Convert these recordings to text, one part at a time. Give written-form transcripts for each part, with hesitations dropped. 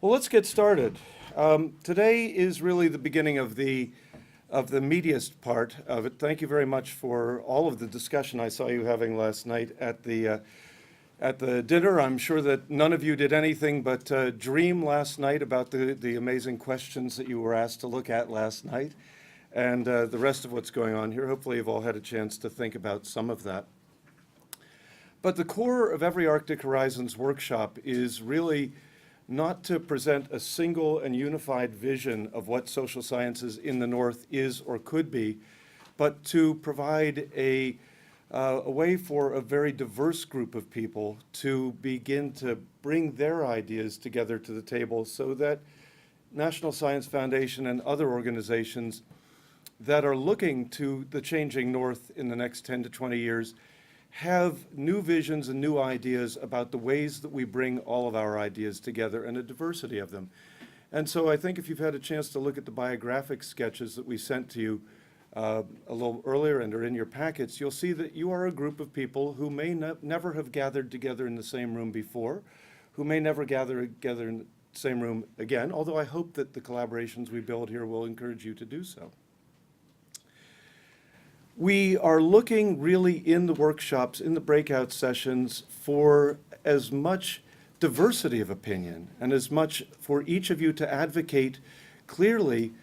Well, let's get started. Today is really the beginning of the meatiest part of it. Thank you very much for all of the discussion I saw you having last night at the dinner. I'm sure that none of you did anything but dream last night about the amazing questions that you were asked to look at last night, and the rest of what's going on here. Hopefully, you've all had a chance to think about some of that. But the core of every Arctic Horizons workshop is really not to present a single and unified vision of what social sciences in the North is or could be, but to provide a way for a very diverse group of people to begin to bring their ideas together to the table so that National Science Foundation and other organizations that are looking to the changing North in the next 10 to 20 years have new visions and new ideas about the ways that we bring all of our ideas together and a diversity of them. And so I think if you've had a chance to look at the biographic sketches that we sent to you a little earlier and are in your packets, you'll see that you are a group of people who may never have gathered together in the same room before, who may never gather together in the same room again, although I hope that the collaborations we build here will encourage you to do so. We are looking really in the workshops, in the breakout sessions, for as much diversity of opinion and as much for each of you to advocate clearly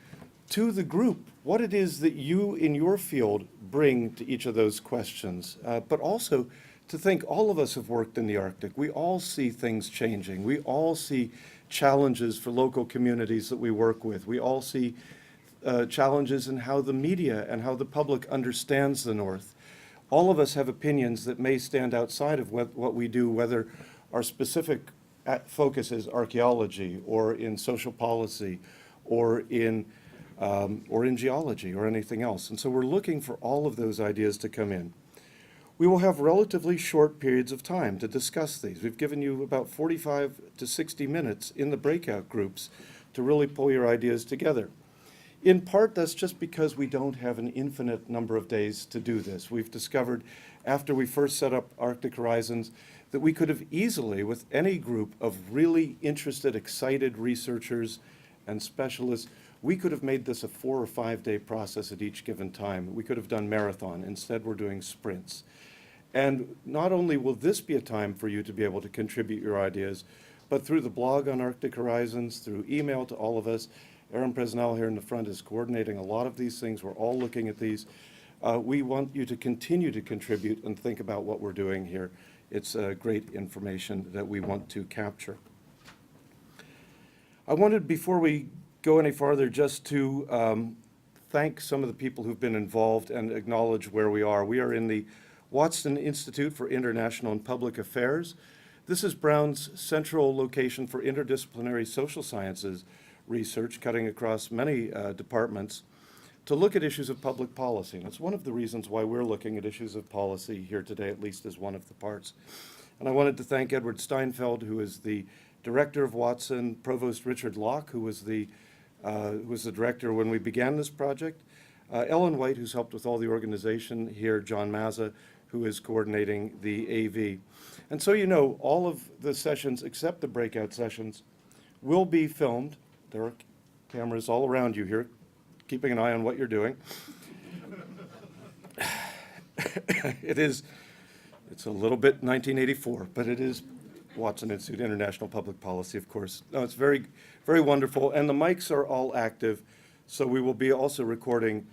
to the group what it is that you in your field bring to each of those questions, but also to think all of us have worked in the Arctic. We all see things changing. We all see challenges for local communities that we work with. We all see challenges in how the media and how the public understands the North. All of us have opinions that may stand outside of what we do, whether our specific focus is archaeology or in social policy or in geology or anything else. And so we're looking for all of those ideas to come in. We will have relatively short periods of time to discuss these. We've given you about 45 to 60 minutes in the breakout groups to really pull your ideas together. In part, that's just because we don't have an infinite number of days to do this. We've discovered, after we first set up Arctic Horizons, that we could have easily, with any group of really interested, excited researchers and specialists, we could have made this a 4 or 5 day process at each given time. We could have done marathon. Instead, we're doing sprints. And not only will this be a time for you to be able to contribute your ideas, but through the blog on Arctic Horizons, through email to all of us, Aaron Presnell here in the front is coordinating a lot of these things. We're all looking at these. We want you to continue to contribute and think about what we're doing here. It's great information that we want to capture. I wanted, before we go any farther, just to thank some of the people who've been involved and acknowledge where we are. We are in the Watson Institute for International and Public Affairs. This is Brown's central location for interdisciplinary social sciences research, cutting across many departments, to look at issues of public policy. And it's one of the reasons why we're looking at issues of policy here today, at least as one of the parts. And I wanted to thank Edward Steinfeld, who is the director of Watson, Provost Richard Locke, who was the director when we began this project, Ellen White, who's helped with all the organization here, John Mazza, who is coordinating the AV. And so you know, all of the sessions, except the breakout sessions, will be filmed. There are cameras all around you here, keeping an eye on what you're doing. It's a little bit 1984, but it is Watson Institute International Public Policy, of course. No, it's very, very wonderful, and the mics are all active, so we will be also recording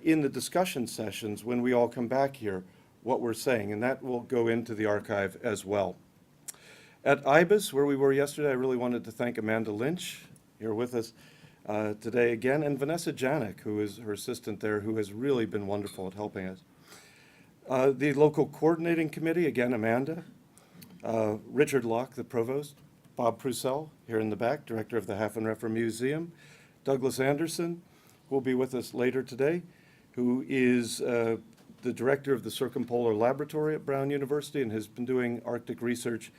in the discussion sessions when we all come back here what we're saying, and that will go into the archive as well. At IBIS, where we were yesterday, I really wanted to thank Amanda Lynch, here with us today again, and Vanessa Janik, who is her assistant there, who has really been wonderful at helping us. The local coordinating committee, again, Amanda, Richard Locke, the provost, Bob Prussell, here in the back, director of the Hafenreffer Museum, Douglas Anderson, who will be with us later today, who is the director of the Circumpolar Laboratory at Brown University and has been doing Arctic research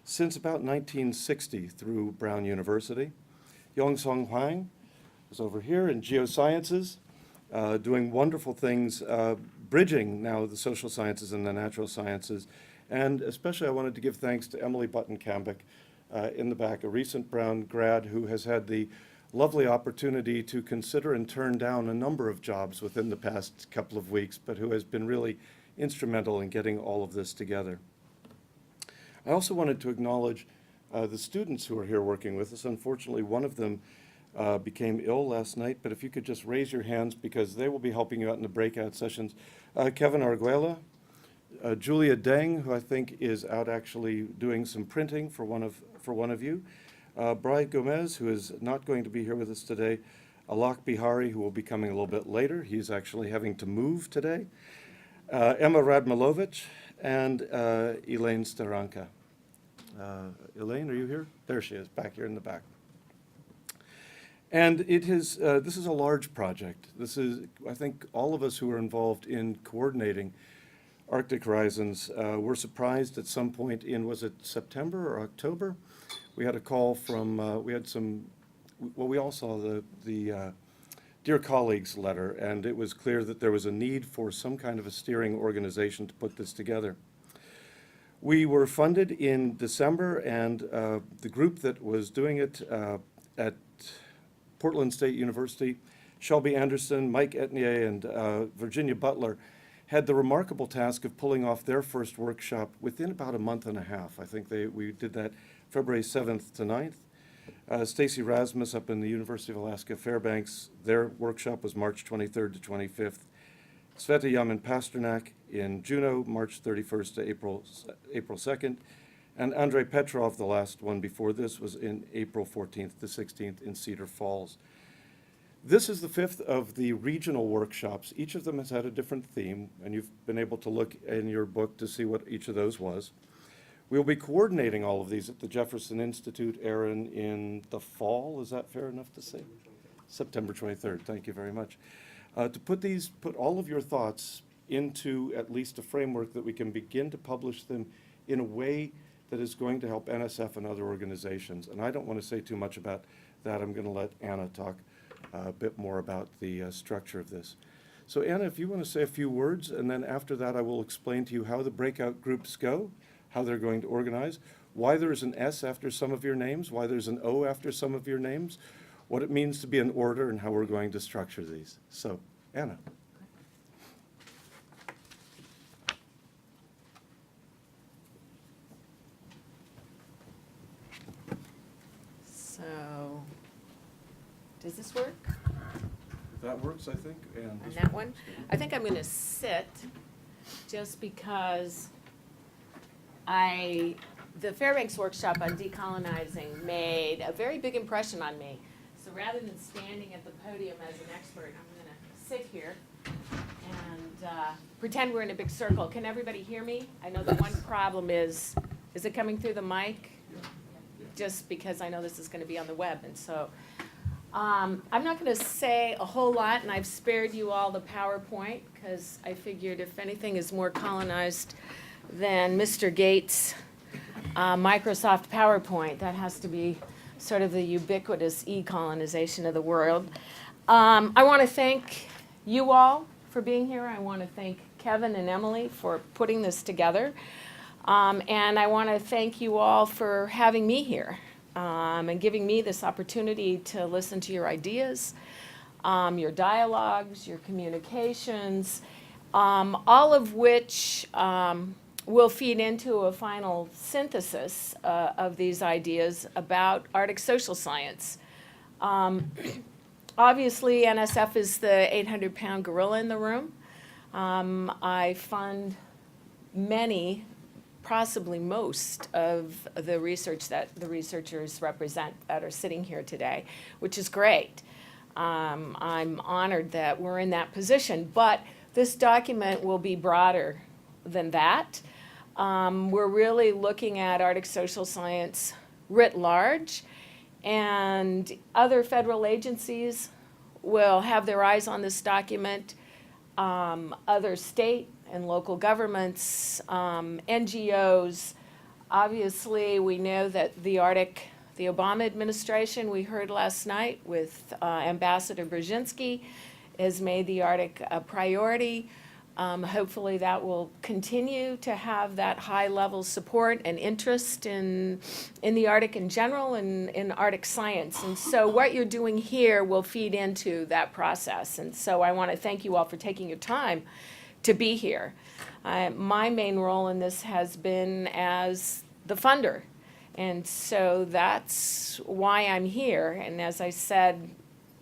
since about 1960 through Brown University. Yongsong Hwang is over here in geosciences, doing wonderful things, bridging now the social sciences and the natural sciences. And especially I wanted to give thanks to Emily Button-Cambick, in the back, a recent Brown grad who has had the lovely opportunity to consider and turn down a number of jobs within the past couple of weeks, but who has been really instrumental in getting all of this together. I also wanted to acknowledge the students who are here working with us. Unfortunately, one of them became ill last night, but if you could just raise your hands because they will be helping you out in the breakout sessions. Kevin Arguela, Julia Deng, who I think is out actually doing some printing for one of you. Brian Gomez, who is not going to be here with us today. Alok Bihari, who will be coming a little bit later. He's actually having to move today. Emma Radmilovich, and Elaine Staranka. Elaine, are you here? There she is, back here in the back. And this is a large project. This is, I think, all of us who are involved in coordinating Arctic Horizons were surprised at some point in, was it September or October? We had a call from, we all saw the Dear Colleagues letter, and it was clear that there was a need for some kind of a steering organization to put this together. We were funded in December, and the group that was doing it at Portland State University, Shelby Anderson, Mike Etnier, and Virginia Butler, had the remarkable task of pulling off their first workshop within about a month and a half. I think we did that February 7th to 9th. Stacy Rasmus up in the University of Alaska Fairbanks, their workshop was March 23rd to 25th. Sveta Yaman Pasternak in Juneau, March 31st to April 2nd. And Andrei Petrov, the last one before this, was in April 14th to 16th in Cedar Falls. This is the fifth of the regional workshops. Each of them has had a different theme, and you've been able to look in your book to see what each of those was. We'll be coordinating all of these at the Jefferson Institute, Aaron, in the fall. Is that fair enough to say? September 23rd. Thank you very much. To put all of your thoughts into at least a framework that we can begin to publish them in a way that is going to help NSF and other organizations. And I don't want to say too much about that. I'm going to let Anna talk a bit more about the structure of this. So Anna, if you want to say a few words, and then after that I will explain to you how the breakout groups go, how they're going to organize, why there's an S after some of your names, why there's an O after some of your names, what it means to be an order, and how we're going to structure these. So, Anna. So, does this work? That works, I think. And that one? I think I'm going to sit just because the Fairbanks workshop on decolonizing made a very big impression on me. So rather than standing at the podium as an expert, I'm going to sit here and pretend we're in a big circle. Can everybody hear me? I know the one problem is it coming through the mic? Just because I know this is going to be on the web. And so I'm not going to say a whole lot, and I've spared you all the PowerPoint because I figured if anything is more colonized than Mr. Gates' Microsoft PowerPoint, that has to be sort of the ubiquitous e-colonization of the world. I want to thank you all for being here. I want to thank Kevin and Emily for putting this together. And I want to thank you all for having me here and giving me this opportunity to listen to your ideas, your dialogues, your communications, all of which will feed into a final synthesis of these ideas about Arctic social science. Obviously, NSF is the 800-pound gorilla in the room. I fund many, possibly most of the research that the researchers represent that are sitting here today, which is great. I'm honored that we're in that position, but this document will be broader than that. We're really looking at Arctic social science writ large, and other federal agencies will have their eyes on this document. Other state and local governments, NGOs. Obviously, we know that the Obama administration, we heard last night with Ambassador Brzezinski, has made the Arctic a priority. Hopefully that will continue to have that high level support and interest in the Arctic in general and in Arctic science. And so what you're doing here will feed into that process. And so I want to thank you all for taking your time to be here. My main role in this has been as the funder. And so that's why I'm here. And as I said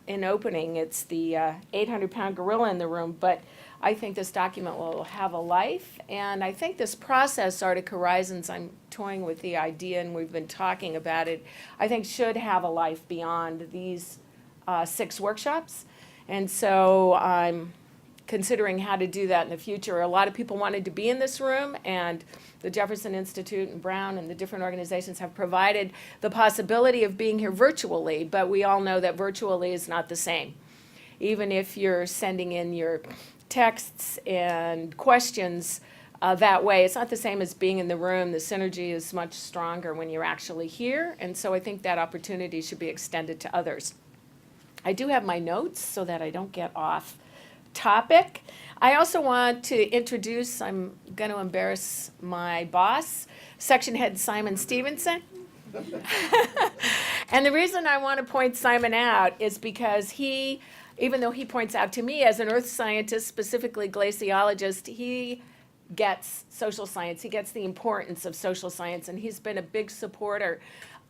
in opening, it's the 800-pound gorilla in the room, but I think this document will have a life, and I think this process, Arctic Horizons, I'm toying with the idea and we've been talking about it, I think should have a life beyond these 6 workshops. And so I'm considering how to do that in the future. A lot of people wanted to be in this room, and the Jefferson Institute and Brown and the different organizations have provided the possibility of being here virtually, but we all know that virtually is not the same. Even if you're sending in your texts and questions that way, it's not the same as being in the room. The synergy is much stronger when you're actually here, and so I think that opportunity should be extended to others. I do have my notes so that I don't get off topic. I also want to introduce, I'm going to embarrass my boss, Section Head Simon Stevenson. And the reason I want to point Simon out is because he, even though he points out to me as an earth scientist, specifically glaciologist, he gets social science. He gets the importance of social science, and he's been a big supporter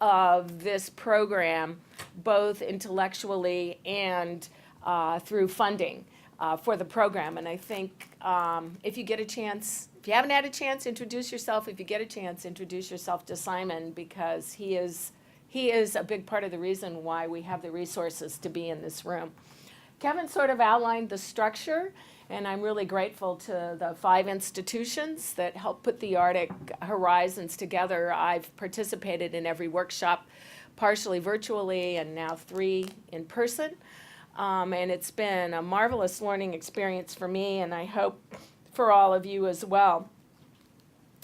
of this program, both intellectually and through funding for the program. And I think if you get a chance, if you haven't had a chance, introduce yourself. If you get a chance, introduce yourself to Simon, because he is a big part of the reason why we have the resources to be in this room. Kevin sort of outlined the structure, and I'm really grateful to the 5 institutions that helped put the Arctic Horizons together. I've participated in every workshop, partially virtually and now 3 in person. And it's been a marvelous learning experience for me, and I hope for all of you as well.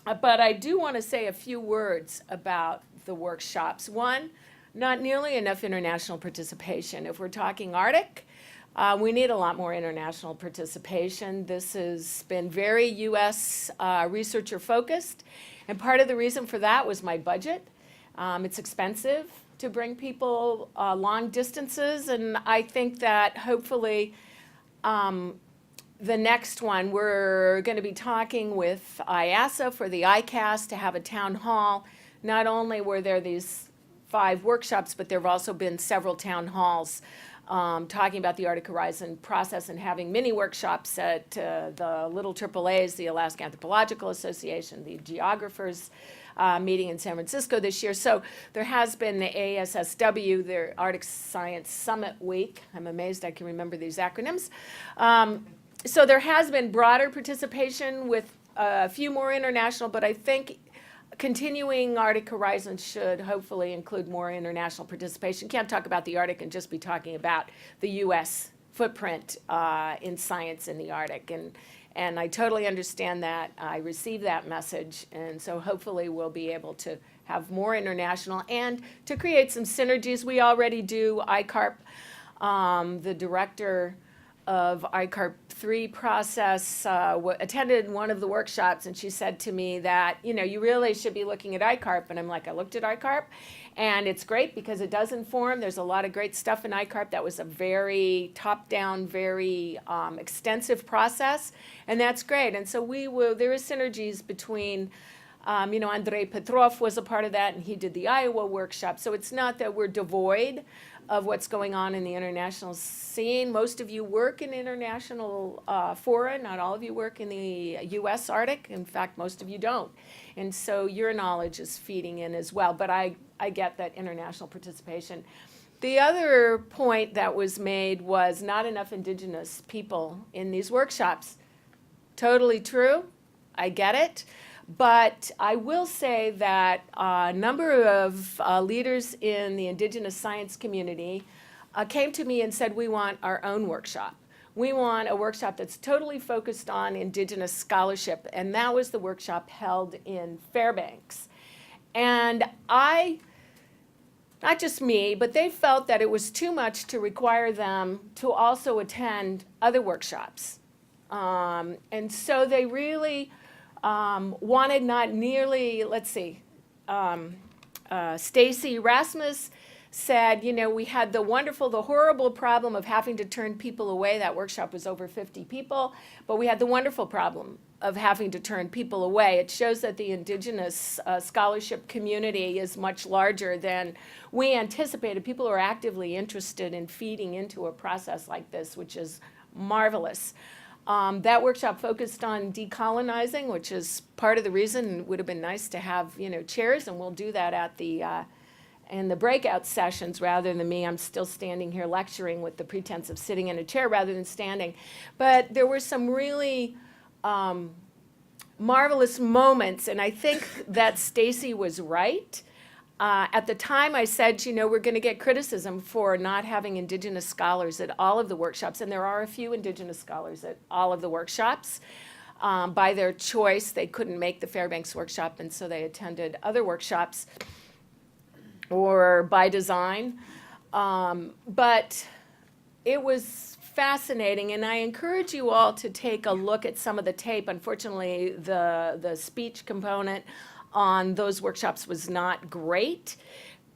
But I do want to say a few words about the workshops. One, not nearly enough international participation. If we're talking Arctic, we need a lot more international participation. This has been very U.S. Researcher focused, and part of the reason for that was my budget. It's expensive to bring people long distances, and I think that hopefully the next one, we're going to be talking with IASA for the ICAST to have a town hall. Not only were there these 5 workshops, but there have also been several town halls talking about the Arctic Horizon process and having mini workshops at the little AAAs, the Alaska Anthropological Association, the Geographers meeting in San Francisco this year. So there has been the ASSW, their Arctic Science Summit Week. I'm amazed I can remember these acronyms. So there has been broader participation with a few more international, but I think continuing Arctic Horizons should hopefully include more international participation. Can't talk about the Arctic and just be talking about the U.S. footprint in science in the Arctic. And I totally understand that. I received that message. And so hopefully we'll be able to have more international and to create some synergies. We already do. ICARP, the director of ICARP 3 process attended one of the workshops, and she said to me that, you know, you really should be looking at ICARP. And I'm like, I looked at ICARP, and it's great because it does inform. There's a lot of great stuff in ICARP. That was a very top-down, very extensive process, and that's great. And so there is synergies between, Andrei Petrov was a part of that, and he did the Iowa workshop. So it's not that we're devoid of what's going on in the international scene. Most of you work in international fora. Not all of you work in the U.S. Arctic. In fact, most of you don't. And so your knowledge is feeding in as well. But I get that international participation. The other point that was made was not enough Indigenous people in these workshops. Totally true. I get it. But I will say that a number of leaders in the Indigenous science community came to me and said, we want our own workshop. We want a workshop that's totally focused on Indigenous scholarship. And that was the workshop held in Fairbanks. And not just me, but they felt that it was too much to require them to also attend other workshops. And so they really wanted not nearly, let's see, Stacy Rasmus said, you know, we had the horrible problem of having to turn people away. That workshop was over 50 people, but we had the wonderful problem of having to turn people away. It shows that the Indigenous scholarship community is much larger than we anticipated. People are actively interested in feeding into a process like this, which is marvelous. That workshop focused on decolonizing, which is part of the reason it would have been nice to have, you know, chairs, and we'll do that at the in the breakout sessions rather than me. I'm still standing here lecturing with the pretense of sitting in a chair rather than standing. But there were some really marvelous moments, and I think that Stacy was right. At the time I said, you know, we're going to get criticism for not having Indigenous scholars at all of the workshops, and there are a few Indigenous scholars at all of the workshops. By their choice, they couldn't make the Fairbanks workshop, and so they attended other workshops, or by design. But it was fascinating, and I encourage you all to take a look at some of the tape. Unfortunately, the speech component on those workshops was not great,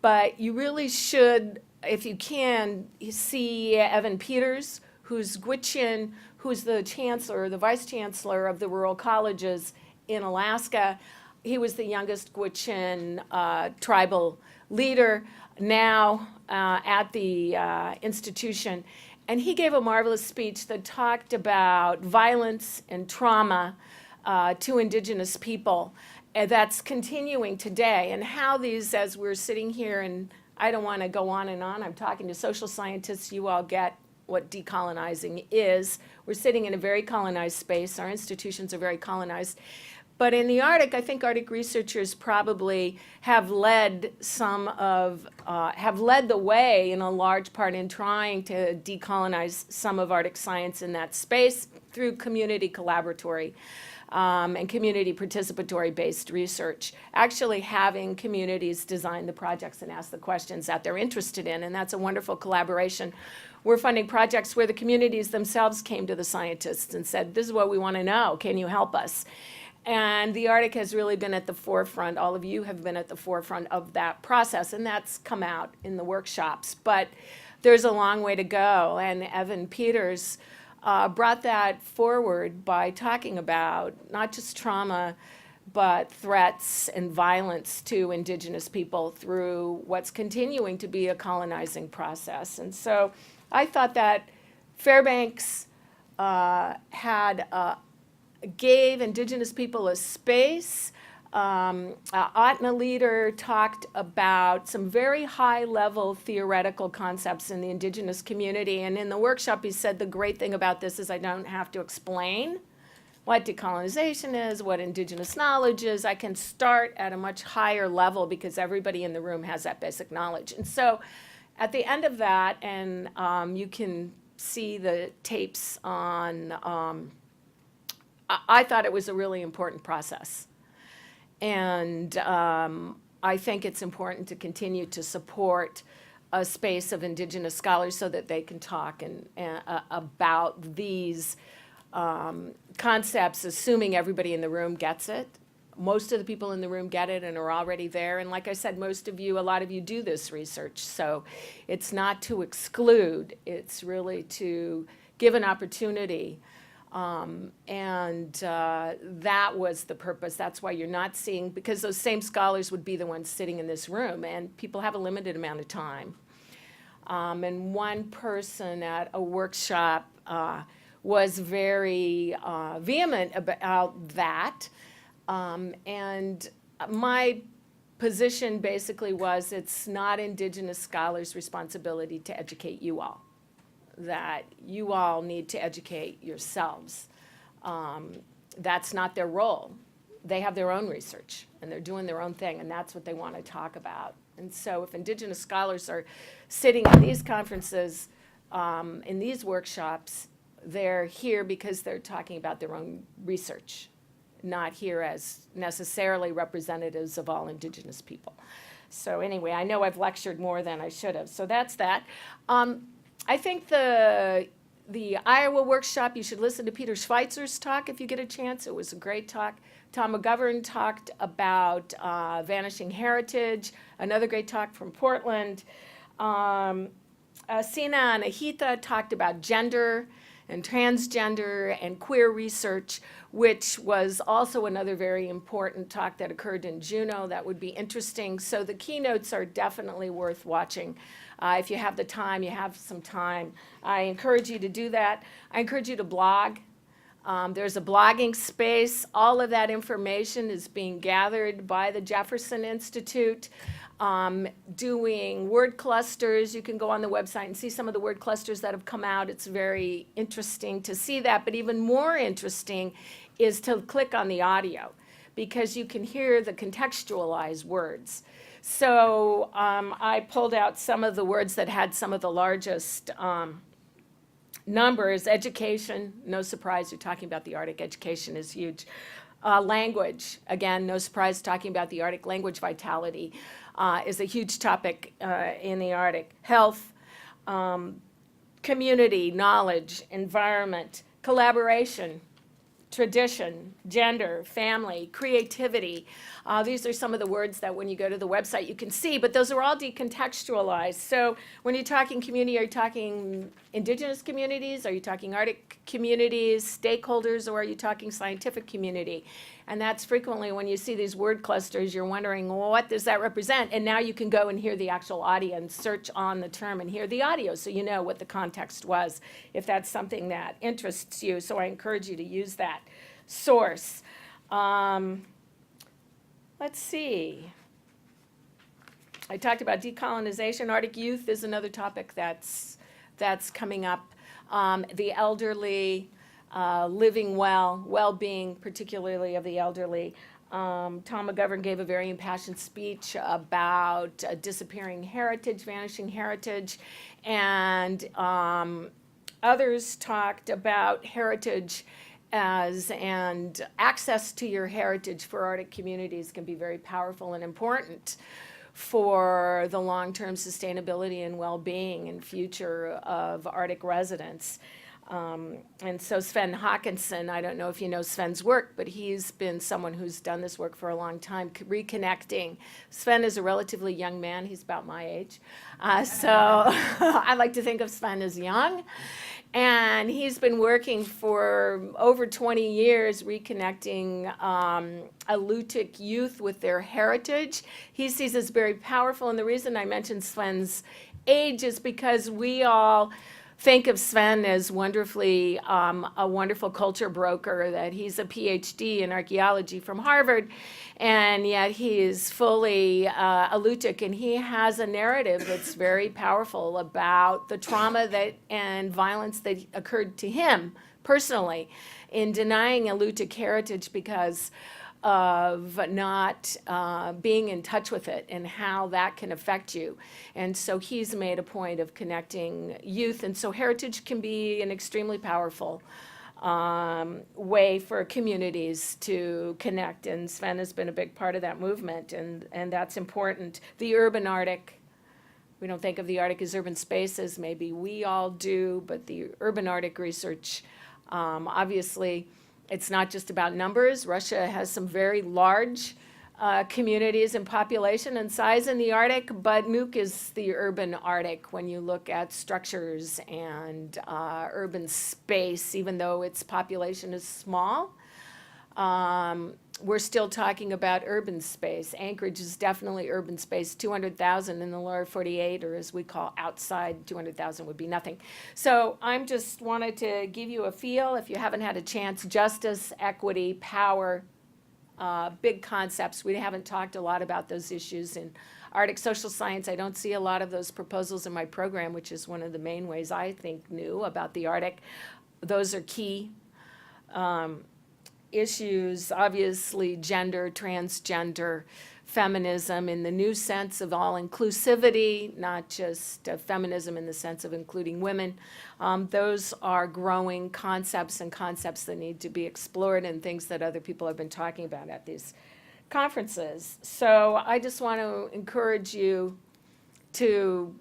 but you really should, if you can, see Evan Peters, who's Gwich'in, who's the chancellor, the vice chancellor of the rural colleges in Alaska. He was the youngest Gwich'in tribal leader now at the institution. And he gave a marvelous speech that talked about violence and trauma to Indigenous people. That's continuing today, and how these, as we're sitting here, and I don't want to go on and on, I'm talking to social scientists, you all get what decolonizing is. We're sitting in a very colonized space, our institutions are very colonized. But in the Arctic, I think Arctic researchers probably have led the way in a large part in trying to decolonize some of Arctic science in that space through community collaboratory and community participatory-based research, actually having communities design the projects and ask the questions that they're interested in, and that's a wonderful collaboration. We're funding projects where the communities themselves came to the scientists and said, this is what we want to know, can you help us? And the Arctic has really been at the forefront, all of you have been at the forefront of that process, and that's come out in the workshops. But there's a long way to go, and Evan Peters brought that forward by talking about not just trauma, but threats and violence to Indigenous people through what's continuing to be a colonizing process. And so I thought that Fairbanks gave Indigenous people a space. Atna Leader talked about some very high-level theoretical concepts in the Indigenous community, and in the workshop he said the great thing about this is I don't have to explain what decolonization is, what Indigenous knowledge is. I can start at a much higher level because everybody in the room has that basic knowledge. And so at the end of that, and you can see the tapes on, I thought it was a really important process. And I think it's important to continue to support a space of Indigenous scholars so that they can talk about these concepts, assuming everybody in the room gets it. Most of the people in the room get it and are already there. And like I said, a lot of you do this research. So it's not to exclude, it's really to give an opportunity. That was the purpose. That's why you're not seeing, because those same scholars would be the ones sitting in this room, and people have a limited amount of time. And one person at a workshop was very vehement about that. And my position basically was it's not Indigenous scholars' responsibility to educate you all, that you all need to educate yourselves. That's not their role. They have their own research, and they're doing their own thing, and that's what they want to talk about. And so if Indigenous scholars are sitting in these conferences, in these workshops, they're here because they're talking about their own research, not here as necessarily representatives of all Indigenous people. So anyway, I know I've lectured more than I should have, so that's that. I think the the Iowa workshop, you should listen to Peter Schweitzer's talk if you get a chance. It was a great talk. Tom McGovern talked about vanishing heritage, another great talk from Portland. Sina Anahita talked about gender and transgender and queer research, which was also another very important talk that occurred in Juneau that would be interesting. So the keynotes are definitely worth watching. If you have the time, you have some time. I encourage you to do that. I encourage you to blog. There's a blogging space. All of that information is being gathered by the Jefferson Institute. Doing word clusters. You can go on the website and see some of the word clusters that have come out. It's very interesting to see that, but even more interesting is to click on the audio because you can hear the contextualized words. So I pulled out some of the words that had some of the largest numbers. Education, no surprise, you're talking about the Arctic. Education is huge. Language, again, no surprise, talking about the Arctic. Language vitality is a huge topic in the Arctic. Health, community, knowledge, environment, collaboration, tradition, gender, family, creativity. These are some of the words that when you go to the website you can see, but those are all decontextualized. So when you're talking community, are you talking indigenous communities? Are you talking Arctic communities, stakeholders, or are you talking scientific community? And that's frequently when you see these word clusters, you're wondering, well, what does that represent? And now you can go and hear the actual audio and search on the term and hear the audio so you know what the context was, if that's something that interests you. So I encourage you to use that source. Let's see. I talked about decolonization. Arctic youth is another topic that's coming up. The elderly, living well, well-being, particularly of the elderly. Tom McGovern gave a very impassioned speech about disappearing heritage, vanishing heritage, and others talked about heritage and access to your heritage for Arctic communities can be very powerful and important for the long-term sustainability and well-being and future of Arctic residents. And so Sven Hawkinson, I don't know if you know Sven's work, but he's been someone who's done this work for a long time, reconnecting. Sven is a relatively young man. He's about my age. So I like to think of Sven as young. And he's been working for over 20 years reconnecting Alutiiq youth with their heritage. He sees this very powerful, and the reason I mentioned Sven's age is because we all think of Sven as wonderfully a wonderful culture broker, that he's a PhD in archaeology from Harvard, and yet he is fully Alutiiq, and he has a narrative that's very powerful about the trauma that and violence that occurred to him personally in denying Alutiiq heritage because of not being in touch with it and how that can affect you. And so he's made a point of connecting youth. And so heritage can be an extremely powerful way for communities to connect. And Sven has been a big part of that movement, and that's important. The urban Arctic, we don't think of the Arctic as urban spaces, maybe we all do, but the urban Arctic research, obviously, it's not just about numbers. Russia has some very large communities and population and size in the Arctic, but Nuuk is the urban Arctic when you look at structures and urban space, even though its population is small. We're still talking about urban space. Anchorage is definitely urban space. 200,000 in the lower 48, or as we call outside, 200,000 would be nothing. So I'm just wanted to give you a feel, if you haven't had a chance, justice, equity, power, big concepts. We haven't talked a lot about those issues in Arctic social science. I don't see a lot of those proposals in my program, which is one of the main ways I think new about the Arctic. Those are key. Issues, obviously gender, transgender, feminism in the new sense of all inclusivity, not just feminism in the sense of including women. Those are growing concepts and concepts that need to be explored and things that other people have been talking about at these conferences. So I just want to encourage you to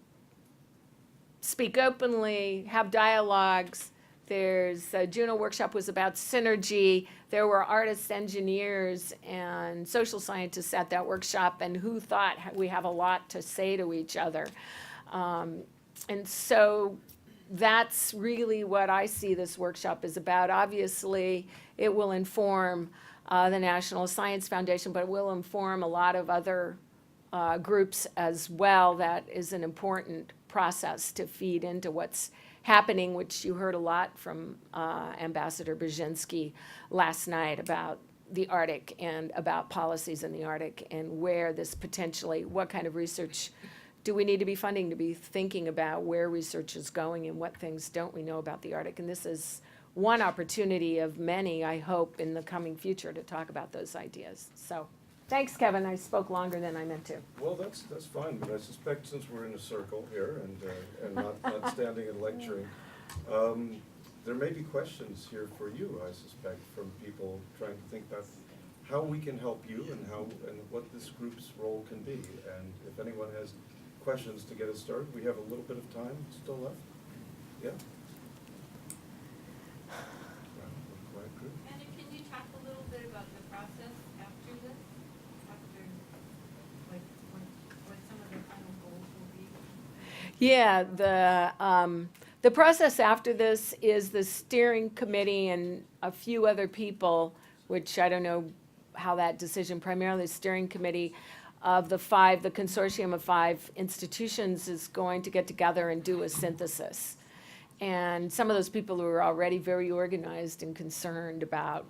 speak openly, have dialogues, There's a Juno workshop was about synergy. There were artists, engineers, and social scientists at that workshop, and who thought we have a lot to say to each other. And so that's really what I see this workshop is about. Obviously, it will inform the National Science Foundation, but it will inform a lot of other groups as well. That is an important process to feed into what's happening, which you heard a lot from Ambassador Brzezinski last night about the Arctic and about policies in the Arctic and where this potentially, what kind of research do we need to be funding to be thinking about where research is going and what things don't we know about the Arctic. And this is one opportunity of many, I hope, in the coming future to talk about those ideas. So thanks, Kevin. I spoke longer than I meant to. Well, that's fine, but I suspect since we're in a circle here and not standing and lecturing, there may be questions here for you, I suspect, from people trying to think about how we can help you and what this group's role can be. And if anyone has questions to get us started, we have a little bit of time still left. Yeah? Quiet group. And can you talk a little bit about the process after this? After, like, what some of the final goals will be? Yeah, the process after this is the steering committee and a few other people, which I don't know how that decision, primarily the steering committee of the consortium of 5 institutions is going to get together and do a synthesis. And some of those people who are already very organized and concerned about,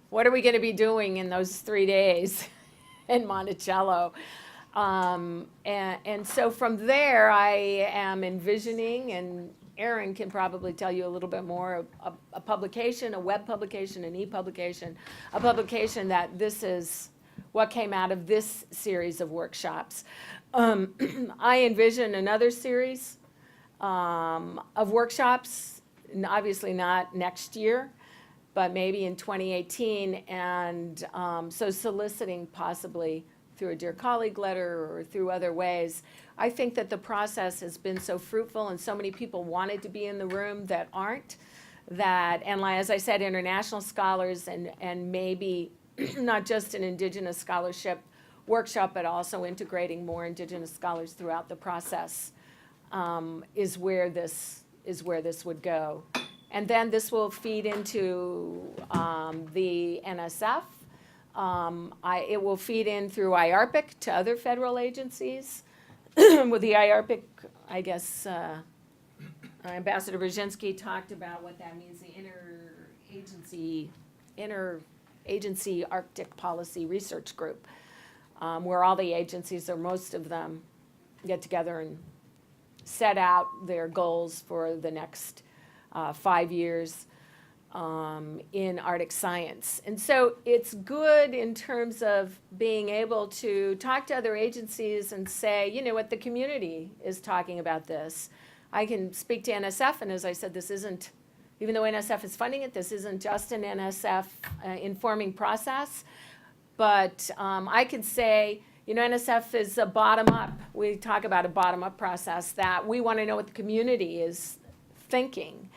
what are we going to be doing in those 3 days in Monticello? And so from there, I am envisioning, and Aaron can probably tell you a little bit more, a publication, a web publication, an e-publication, a publication that this is what came out of this series of workshops. I envision another series of workshops, obviously not next year, but maybe in 2018, and so soliciting possibly through a Dear Colleague letter or through other ways. I think that the process has been so fruitful and so many people wanted to be in the room that aren't, and as I said, international scholars and maybe not just an Indigenous scholarship workshop, but also integrating more Indigenous scholars throughout the process is where this would go. And then this will feed into the NSF. It will feed in through IARPIC to other federal agencies. With the IARPIC, I guess Ambassador Brzezinski talked about what that means, the interagency Arctic Policy Research Group, where all the agencies, or most of them, get together and set out their goals for the next 5 years in Arctic science. And so it's good in terms of being able to talk to other agencies and say, what the community is talking about this. I can speak to NSF, and as I said, this isn't, even though NSF is funding it, this isn't just an NSF informing process. But I could say, NSF is a bottom-up. We talk about a bottom-up process that we want to know what the community is thinking.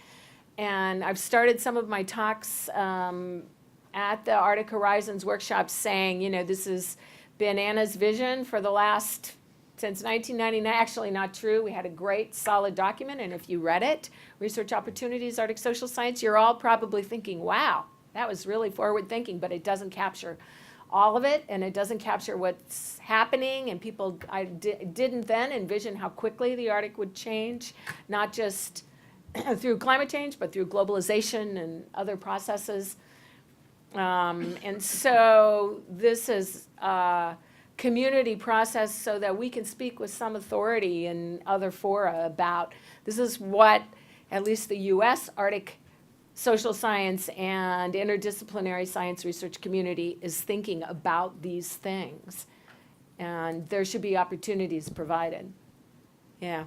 And I've started some of my talks at the Arctic Horizons workshop saying, this has been Anna's vision for the last, since 1999. Actually not true. We had a great solid document, and if you read it, Research Opportunities, Arctic Social Science, you're all probably thinking, wow, that was really forward thinking, but it doesn't capture all of it, and it doesn't capture what's happening, and people didn't then envision how quickly the Arctic would change, not just through climate change, but through globalization and other processes. And so this is a community process so that we can speak with some authority in other fora about this is what at least the U.S. Arctic social science and interdisciplinary science research community is thinking about these things. And there should be opportunities provided. Yeah.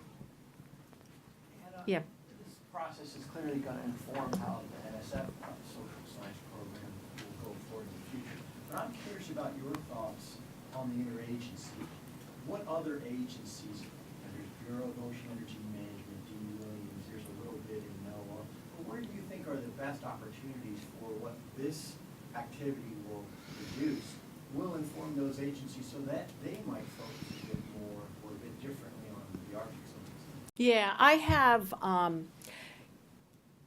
Yeah. This process is clearly going to inform how the NSF social science program will go forward in the future. But I'm curious about your thoughts on the interagency. What other agencies, there's Bureau of Ocean Energy Management, D. Williams, there's a little bit in NOAA, but where do you think best opportunities for what this activity will produce will inform those agencies so that they might focus a bit more or a bit differently on the Arctic zones. Yeah, I have,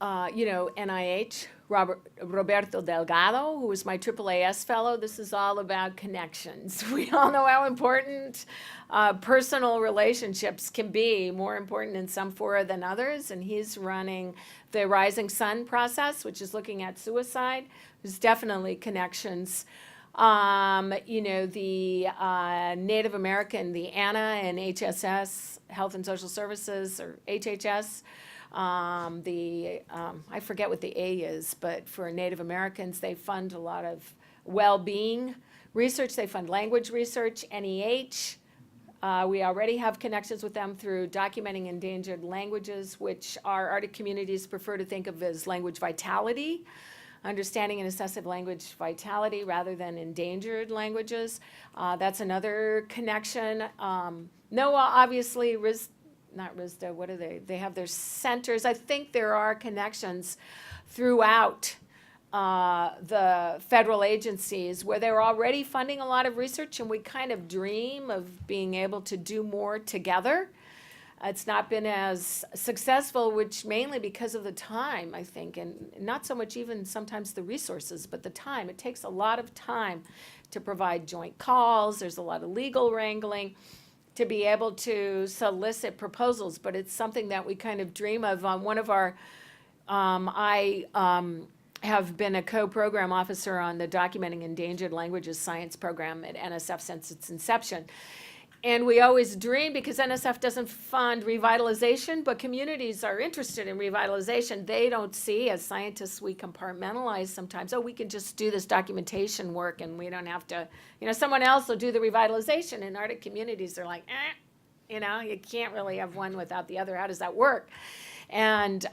NIH, Roberto Delgado, who is my AAAS fellow. This is all about connections. We all know how important personal relationships can be, more important in some fora than others. And he's running the Rising Sun process, which is looking at suicide. There's definitely connections. The Native American, the ANA and HSS, Health and Social Services, or HHS, I forget what the A is, but for Native Americans, they fund a lot of well-being research. They fund language research. NEH, we already have connections with them through documenting endangered languages, which our Arctic communities prefer to think of as language vitality, understanding and assessing language vitality rather than endangered languages. That's another connection. NOAA, obviously, not RISDA, what are they? They have their centers. I think there are connections throughout the federal agencies where they're already funding a lot of research, and we kind of dream of being able to do more together. It's not been as successful, which mainly because of the time, I think, and not so much even sometimes the resources, but the time. It takes a lot of time to provide joint calls. There's a lot of legal wrangling to be able to solicit proposals, but it's something that we kind of dream of. One of our, I have been a co-program officer on the Documenting Endangered Languages Science Program at NSF since its inception. And we always dream, because NSF doesn't fund revitalization, but communities are interested in revitalization. They don't see, as scientists, we compartmentalize sometimes. Oh, we can just do this documentation work and we don't have to, someone else will do the revitalization. And Arctic communities are like, you can't really have one without the other. How does that work? And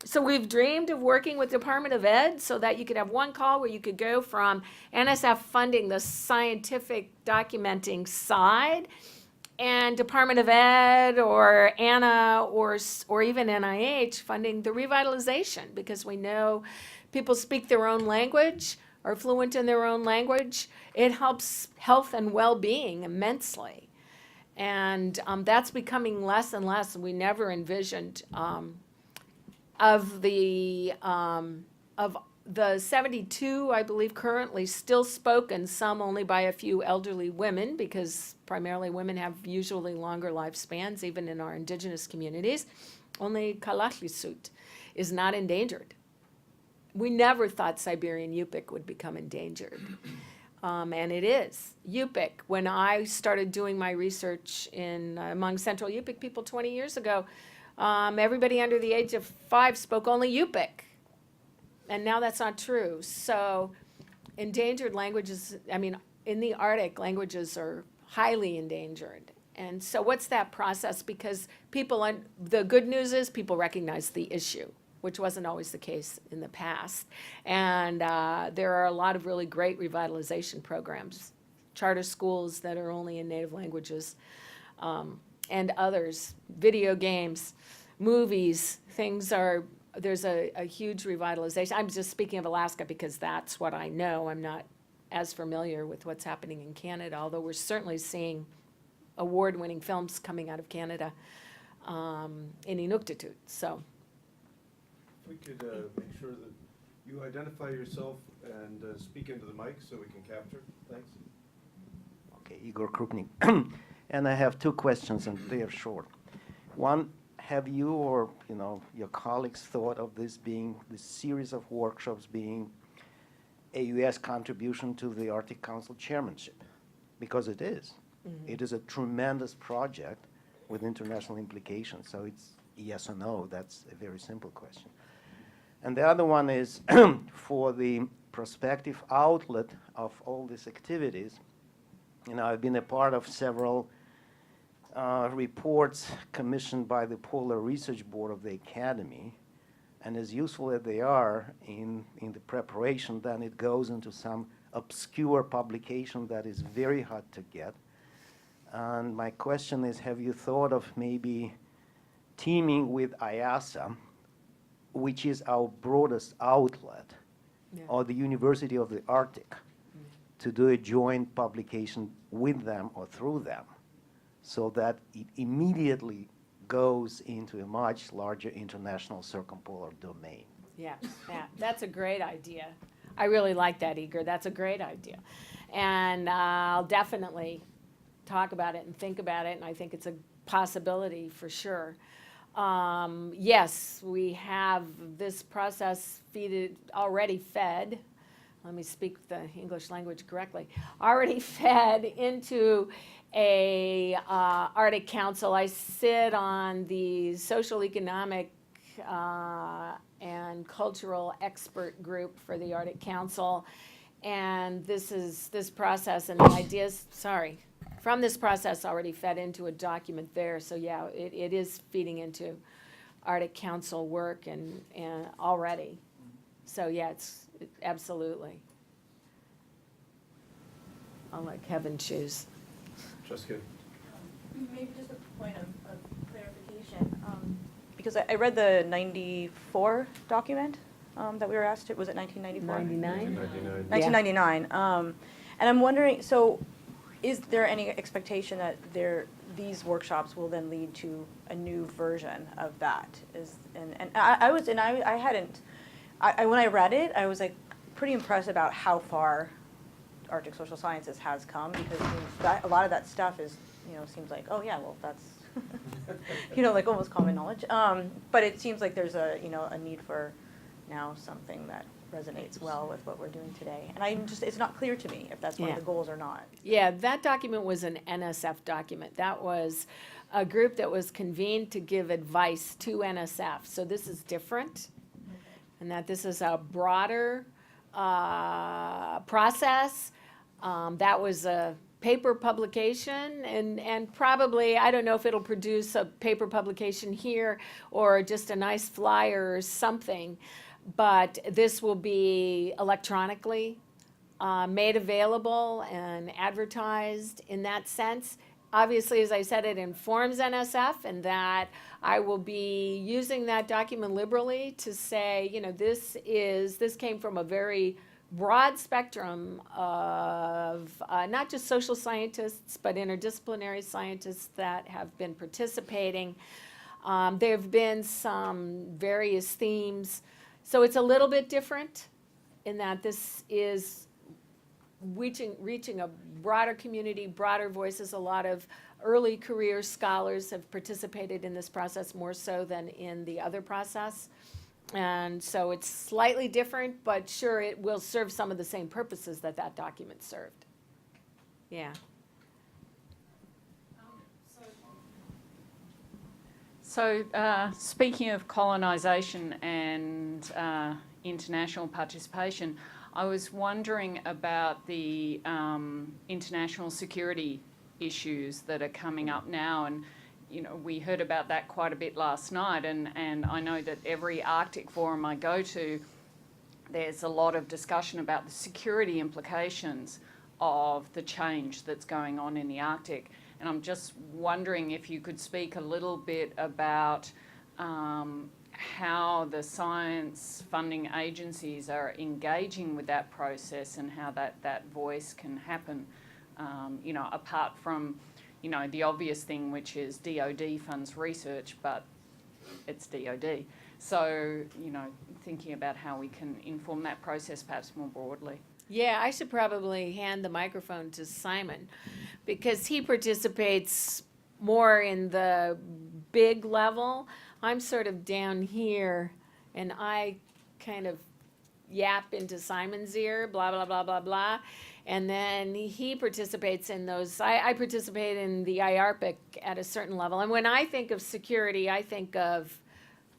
so we've dreamed of working with Department of Ed so that you could have one call where you could go from NSF funding the scientific documenting side and Department of Ed or ANA or even NIH funding the revitalization, because we know people speak their own language, are fluent in their own language. It helps health and well-being immensely. And that's becoming less and less. We never envisioned of the 72, I believe, currently still spoken, some only by a few elderly women, because primarily women have usually longer lifespans, even in our indigenous communities. Only Kalaallisut is not endangered. We never thought Siberian Yupik would become endangered. And it is. Yupik, when I started doing my research among Central Yupik people 20 years ago, everybody under the age of 5 spoke only Yupik. And now that's not true. So endangered languages, in the Arctic, languages are highly endangered. And so what's that process? Because the good news is people recognize the issue, which wasn't always the case in the past. And there are a lot of really great revitalization programs, charter schools that are only in native languages, and others, video games, movies, there's a huge revitalization. I'm just speaking of Alaska because that's what I know. I'm not as familiar with what's happening in Canada, although we're certainly seeing award-winning films coming out of Canada in Inuktitut, so. We could make sure that you identify yourself and speak into the mic so we can capture. Thanks. Okay, Igor Krupnik. And I have 2 questions, and they are short. One, have you or your colleagues thought of this series of workshops being a U.S. contribution to the Arctic Council chairmanship? Because it is. Mm-hmm. It is a tremendous project with international implications. So it's yes or no. That's a very simple question. And the other one is for the prospective outlet of all these activities. I've been a part of several reports commissioned by the Polar Research Board of the Academy. And as useful as they are in the preparation, then it goes into some obscure publication that is very hard to get. And my question is, have you thought of maybe teaming with IASA which is our broadest outlet, Yeah. or the University of the Arctic, to do a joint publication with them or through them, so that it immediately goes into a much larger international circumpolar domain. Yeah, yeah, that's a great idea. I really like that, Igor. That's a great idea. And I'll definitely talk about it and think about it, and I think it's a possibility for sure. Yes, we have this process already fed, let me speak the English language correctly, already fed into a Arctic Council. I sit on the social, economic, and cultural expert group for the Arctic Council. And this process and the ideas, from this process already fed into a document there. So yeah, it is feeding into Arctic Council work and already. So yeah, absolutely. I'll let Kevin choose. Jessica? Maybe just a point of clarification, because I read the 94 document that we were asked to, was it 1994? 99? 1999. And I'm wondering, so is there any expectation that these workshops will then lead to a new version of that? When I read it, I was like pretty impressed about how far Arctic Social Sciences has come, because a lot of that stuff is, seems like, oh yeah, well that's, like almost common knowledge. But it seems like there's a need for now something that resonates well with what we're doing today. And it's not clear to me if that's one of the goals or not. Yeah, that document was an NSF document. That was a group that was convened to give advice to NSF. So this is different, and that this is a broader process. That was a paper publication, and probably, I don't know if it'll produce a paper publication here or just a nice flyer or something, but this will be electronically made available and advertised in that sense. Obviously, as I said, it informs NSF, and that I will be using that document liberally to say, this came from a very broad spectrum of not just social scientists, but interdisciplinary scientists that have been participating. There have been some various themes. So it's a little bit different in that this is reaching a broader community, broader voices. A lot of early career scholars have participated in this process more so than in the other process. And so it's slightly different, but sure, it will serve some of the same purposes that document served. Yeah. So speaking of colonisation and international participation, I was wondering about the international security issues that are coming up now, and we heard about that quite a bit last night, and I know that every Arctic forum I go to, there's a lot of discussion about the security implications of the change that's going on in the Arctic. And I'm just wondering if you could speak a little bit about how the science funding agencies are engaging with that process and how that voice can happen, apart from, the obvious thing, which is DOD funds research, but it's DOD. So, thinking about how we can inform that process perhaps more broadly. Yeah, I should probably hand the microphone to Simon, because he participates more in the big level. I'm sort of down here, and I kind of yap into Simon's ear, blah, blah, blah, blah, blah. And then he participates in those. I participate in the IARPIC at a certain level. And when I think of security, I think of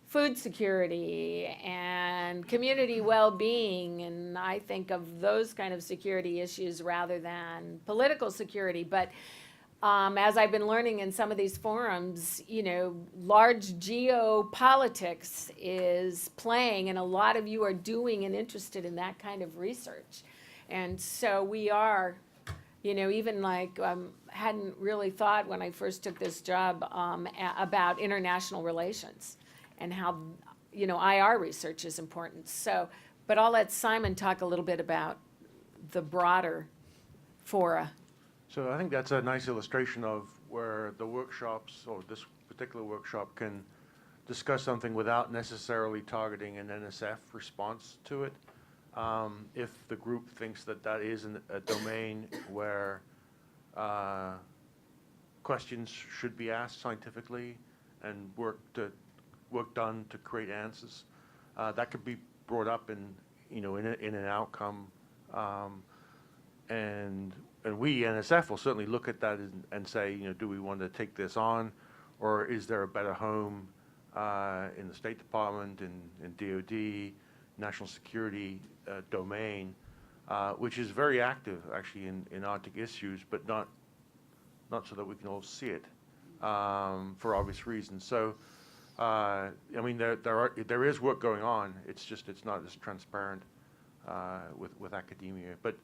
food security and community well-being, and I think of those kind of security issues rather than political security. But as I've been learning in some of these forums, large geopolitics is playing, and a lot of you are doing and interested in that kind of research. And so we are, even like hadn't really thought when I first took this job about international relations and how you know, IR research is important. So, but I'll let Simon talk a little bit about the broader fora. So I think that's a nice illustration of where the workshops, or this particular workshop, can discuss something without necessarily targeting an NSF response to it. If the group thinks that that is a domain where questions should be asked scientifically and work done to create answers, that could be brought up in an outcome, and we, NSF, will certainly look at that and say, do we want to take this on, or is there a better home in the State Department, in DOD, national security domain, which is very active actually in Arctic issues, but not so that we can all see it for obvious reasons. So, I mean, there is work going on. It's not as transparent with academia, but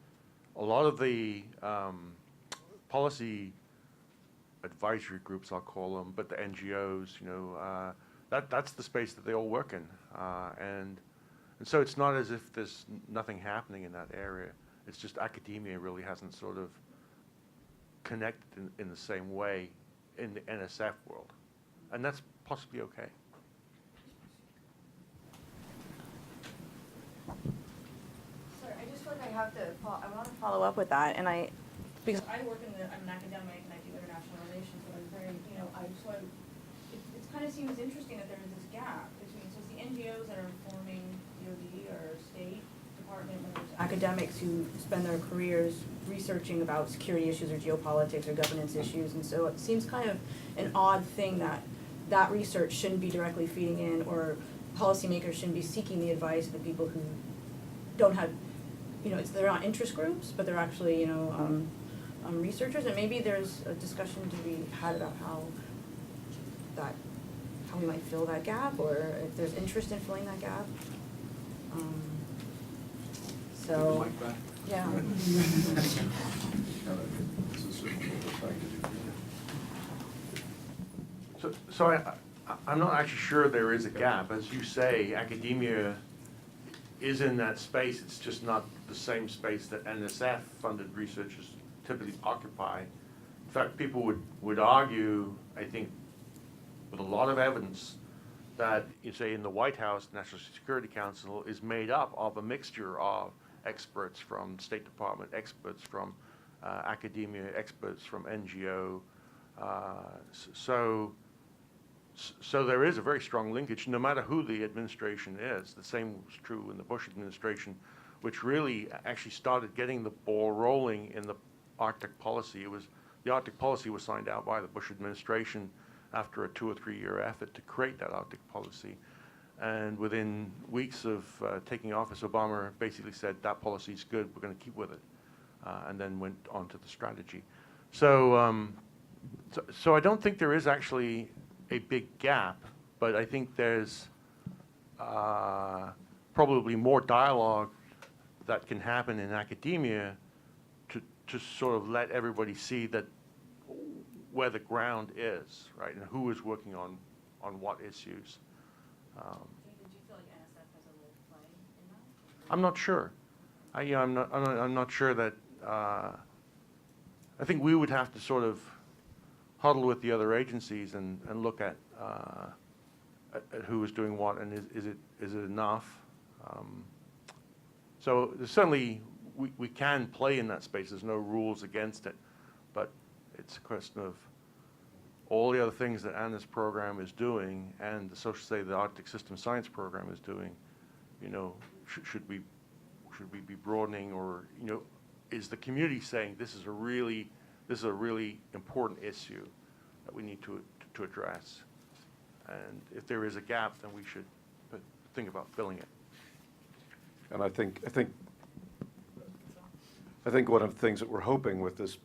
a lot of the policy advisory groups, I'll call them, but the NGOs, that's the space that they all work in, and so it's not as if there's nothing happening in that area. It's just academia really hasn't sort of connected in the same way in the NSF world, and that's possibly okay. Sorry, I just feel like I want to follow up with that, and because I work I'm an academic and I do international relations, so I'm very, it kind of seems interesting that there is this gap between, so it's the NGOs that are informing DOD or State Department, and there's academics who spend their careers researching about security issues or geopolitics or governance issues, and so it seems kind of an odd thing that research shouldn't be directly feeding in, or policymakers shouldn't be seeking the advice of the people who don't have, they're not interest groups, but they're actually, researchers, and maybe there's a discussion to be had about how we might fill that gap, or if there's interest in filling that gap. So, yeah. So I'm not actually sure there is a gap. As you say, academia is in that space. It's just not the same space that NSF-funded researchers typically occupy. In fact, people would argue, I think, with a lot of evidence, that, say, in the White House, National Security Council is made up of a mixture of experts from the State Department, experts from academia, experts from NGO. So there is a very strong linkage, no matter who the administration is. The same was true in the Bush administration, which really actually started getting the ball rolling in the Arctic policy. The Arctic policy was signed out by the Bush administration after a 2 or 3 year effort to create that Arctic policy. And within weeks of taking office, Obama basically said, that policy is good, we're going to keep with it, and then went on to the strategy. So I don't think there is actually a big gap, but I think there's probably more dialogue that can happen in academia to sort of let everybody see that where the ground is, right, and who is working on what issues. Do you feel like NSF has a role to play in that? I'm not sure. I'm not sure that. I think we would have to sort of huddle with the other agencies and look at who is doing what, and is it enough. So certainly we can play in that space. There's no rules against it, but it's a question of all the other things that Anna's program is doing, and the Arctic System Science program is doing. Should we be broadening, or is the community saying this is a really important issue that we need to address? And if there is a gap, then we should think about filling it. And I think one of the things that we're hoping with this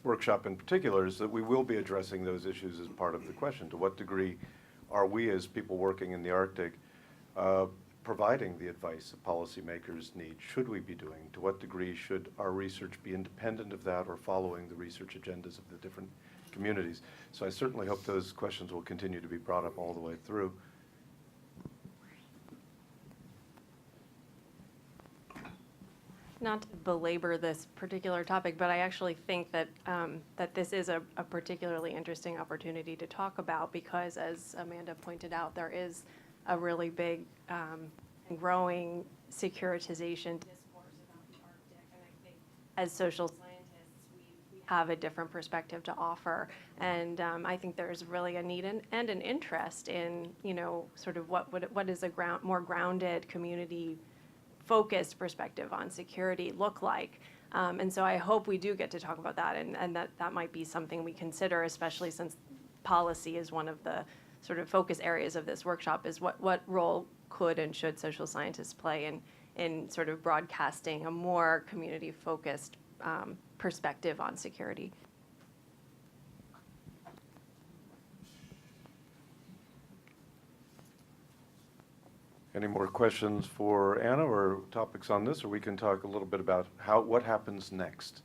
workshop in particular is that we will be addressing those issues as part of the question. To what degree are we, as people working in the Arctic, providing the advice that policymakers need? Should we be doing? To what degree should our research be independent of that, or following the research agendas of the different communities? So I certainly hope those questions will continue to be brought up all the way through. Not to belabor this particular topic, but I actually think that, that this is a particularly interesting opportunity to talk about because, as Amanda pointed out, there is a really big and growing securitization discourse about the Arctic. And I think as social scientists, we have a different perspective to offer. And I think there's really a need and an interest in, you know, sort of what is a more grounded community focused perspective on security look like. And so I hope we do get to talk about that and that might be something we consider, especially since policy is one of the sort of focus areas of this workshop, is what role could and should social scientists play in sort of broadcasting a more community focused perspective on security. Any more questions for Anna or topics on this, or we can talk a little bit about what happens next?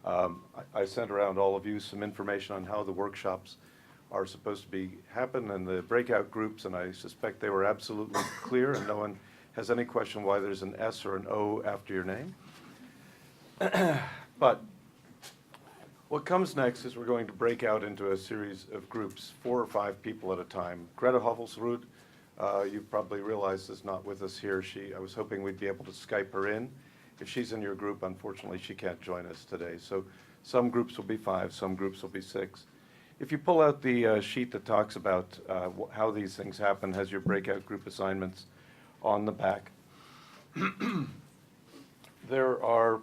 I sent around all of you some information on how the workshops are supposed to happen and the breakout groups, and I suspect they were absolutely clear and no one has any question why there's an S or an O after your name. But what comes next is we're going to break out into a series of groups, 4 or 5 people at a time. Greta Hovelsrud, you probably realize, is not with us here. I was hoping we'd be able to Skype her in. If she's in your group, unfortunately, she can't join us today. So some groups will be 5, some groups will be 6. If you pull out the sheet that talks about how these things happen, has your breakout group assignments on the back. There are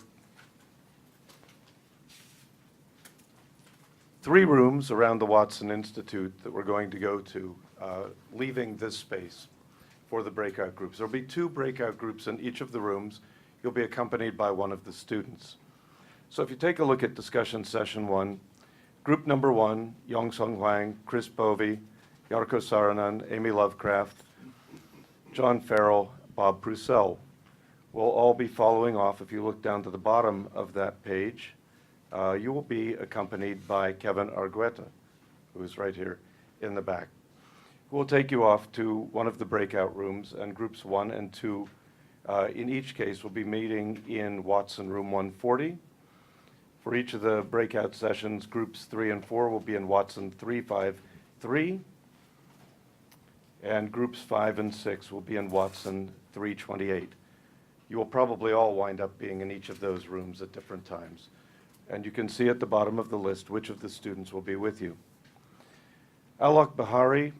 3 rooms around the Watson Institute that we're going to go to, leaving this space for the breakout groups. There'll be 2 breakout groups in each of the rooms. You'll be accompanied by one of the students. So if you take a look at discussion session 1, group number 1, Yongsung Hwang, Chris Bovey, Jarkko Saarinen, Amy Lovecraft, John Farrell, Bob Prucell, will all be following off. If you look down to the bottom of that page, you will be accompanied by Kevin Argueta, who is right here in the back, who will take you off to one of the breakout rooms, and groups 1 and 2, in each case, will be meeting in Watson room 140. For each of the breakout sessions, groups 3 and 4 will be in Watson 353, and groups 5 and 6 will be in Watson 328. You will probably all wind up being in each of those rooms at different times. And you can see at the bottom of the list which of the students will be with you. Alok Bahari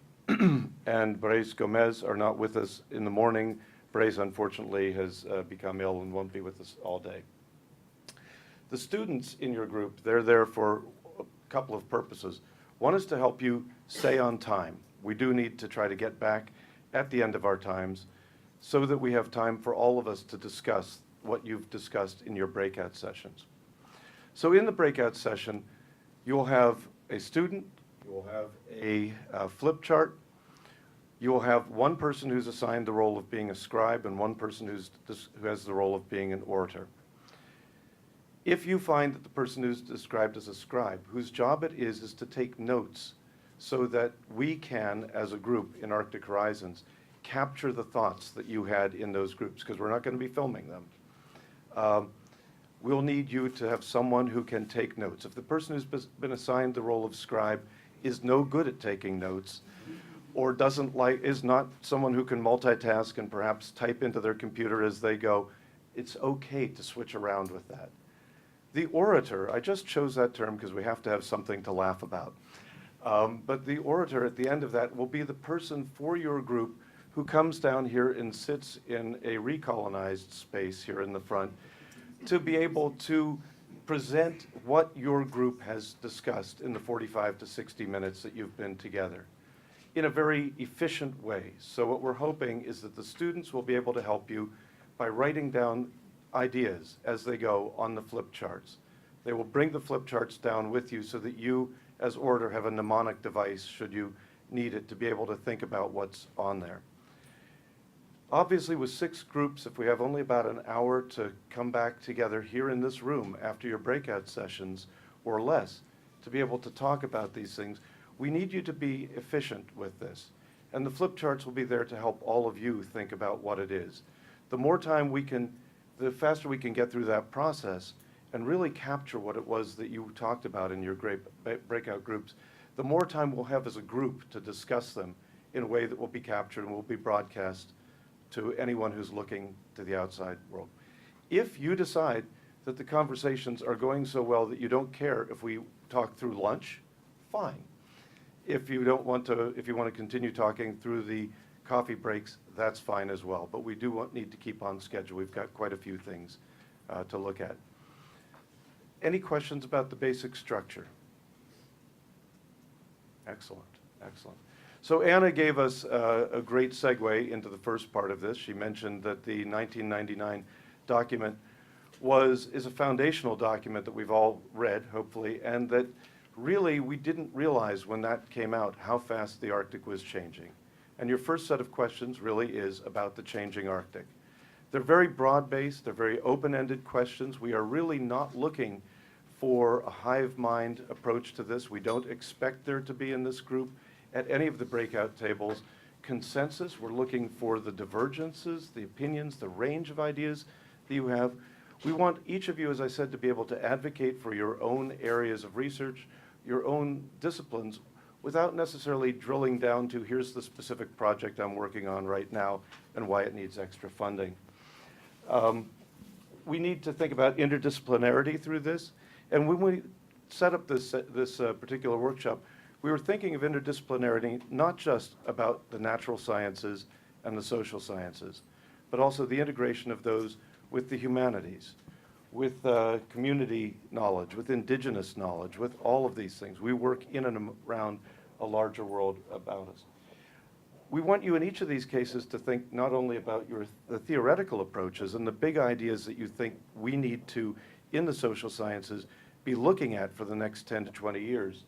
and Brace Gomez are not with us in the morning. Brace, unfortunately, has become ill and won't be with us all day. The students in your group, they're there for a couple of purposes. One is to help you stay on time. We do need to try to get back at the end of our times so that we have time for all of us to discuss what you've discussed in your breakout sessions. So in the breakout session, you will have a student, you will have a flip chart, you will have one person who's assigned the role of being a scribe and one person who has the role of being an orator. If you find that the person who's described as a scribe, whose job it is to take notes so that we can, as a group in Arctic Horizons, capture the thoughts that you had in those groups, because we're not going to be filming them. We'll need you to have someone who can take notes. If the person who's been assigned the role of scribe is no good at taking notes, or is not someone who can multitask and perhaps type into their computer as they go, it's okay to switch around with that. The orator, I just chose that term because we have to have something to laugh about. But the orator at the end of that will be the person for your group who comes down here and sits in a recolonized space here in the front to be able to present what your group has discussed in the 45 to 60 minutes that you've been together in a very efficient way. So what we're hoping is that the students will be able to help you by writing down ideas as they go on the flip charts. They will bring the flip charts down with you so that you, as orator, have a mnemonic device should you need it to be able to think about what's on there. Obviously, with 6 groups, if we have only about an hour to come back together here in this room after your breakout sessions or less to be able to talk about these things, we need you to be efficient with this. And the flip charts will be there to help all of you think about what it is. The more time the faster we can get through that process and really capture what it was that you talked about in your great breakout groups, the more time we'll have as a group to discuss them in a way that will be captured and will be broadcast to anyone who's looking to the outside world. If you decide that the conversations are going so well that you don't care if we talk through lunch, fine. If you want to continue talking through the coffee breaks, that's fine as well. But we do need to keep on schedule. We've got quite a few things to look at. Any questions about the basic structure? Excellent, excellent. So Anna gave us a great segue into the first part of this. She mentioned that the 1999 document is a foundational document that we've all read, hopefully, and that really we didn't realize when that came out how fast the Arctic was changing. And your first set of questions really is about the changing Arctic. They're very broad-based, they're very open-ended questions. We are really not looking for a hive mind approach to this. We don't expect there to be in this group at any of the breakout tables consensus. We're looking for the divergences, the opinions, the range of ideas that you have. We want each of you, as I said, to be able to advocate for your own areas of research, your own disciplines, without necessarily drilling down to here's the specific project I'm working on right now and why it needs extra funding. We need to think about interdisciplinarity through this. And when we set up this particular workshop, we were thinking of interdisciplinarity not just about the natural sciences and the social sciences, but also the integration of those with the humanities, with community knowledge, with indigenous knowledge, with all of these things. We work in and around a larger world about us. We want you in each of these cases to think not only about the theoretical approaches and the big ideas that you think we need to, in the social sciences, be looking at for the next 10 to 20 years,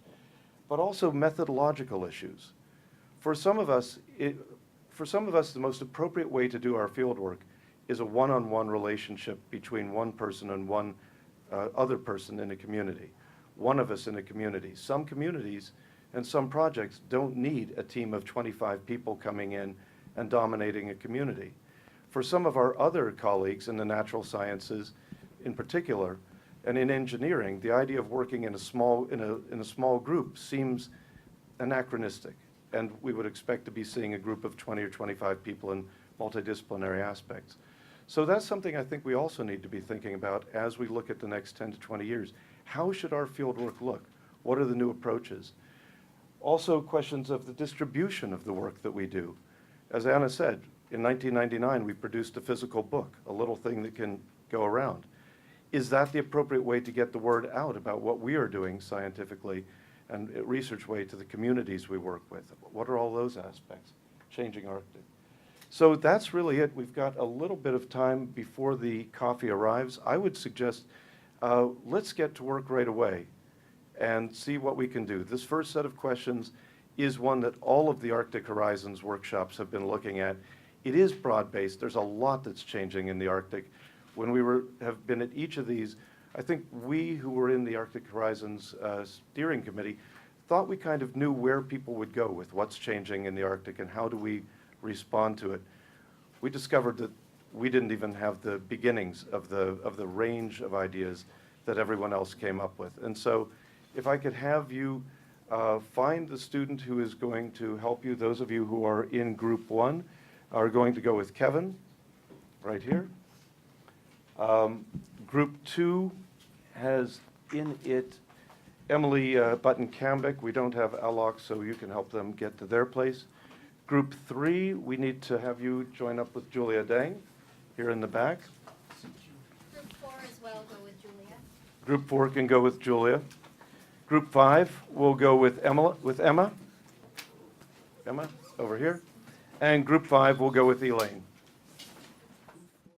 but also methodological issues. For some of us, the most appropriate way to do our field work is a one-on-one relationship between one person and one other person in a community, one of us in a community. Some communities and some projects don't need a team of 25 people coming in and dominating a community. For some of our other colleagues in the natural sciences in particular, and in engineering, the idea of working in a small group seems anachronistic, and we would expect to be seeing a group of 20 or 25 people in multidisciplinary aspects. So that's something I think we also need to be thinking about as we look at the next 10 to 20 years. How should our fieldwork look? What are the new approaches? Also, questions of the distribution of the work that we do. As Anna said, in 1999, we produced a physical book, a little thing that can go around. Is that the appropriate way to get the word out about what we are doing scientifically and research way to the communities we work with? What are all those aspects? Changing Arctic. So that's really it. We've got a little bit of time before the coffee arrives. I would suggest let's get to work right away and see what we can do. This first set of questions is one that all of the Arctic Horizons workshops have been looking at. It is broad-based. There's a lot that's changing in the Arctic. When we have been at each of these, I think we who were in the Arctic Horizons steering committee thought we kind of knew where people would go with what's changing in the Arctic and how do we respond to it. We discovered that we didn't even have the beginnings of the range of ideas that everyone else came up with. And so if I could have you find the student who is going to help you. Those of you who are in group 1 are going to go with Kevin, right here. Group 2 has in it Emily Button-Cambick. We don't have Alok, so you can help them get to their place. Group 3, we need to have you join up with Julia Dang here in the back. Group 4 as well, go with Julia. Group 4 can go with Julia. Group 5 will go with Emma. Emma, over here. And group 5 will go with Elaine.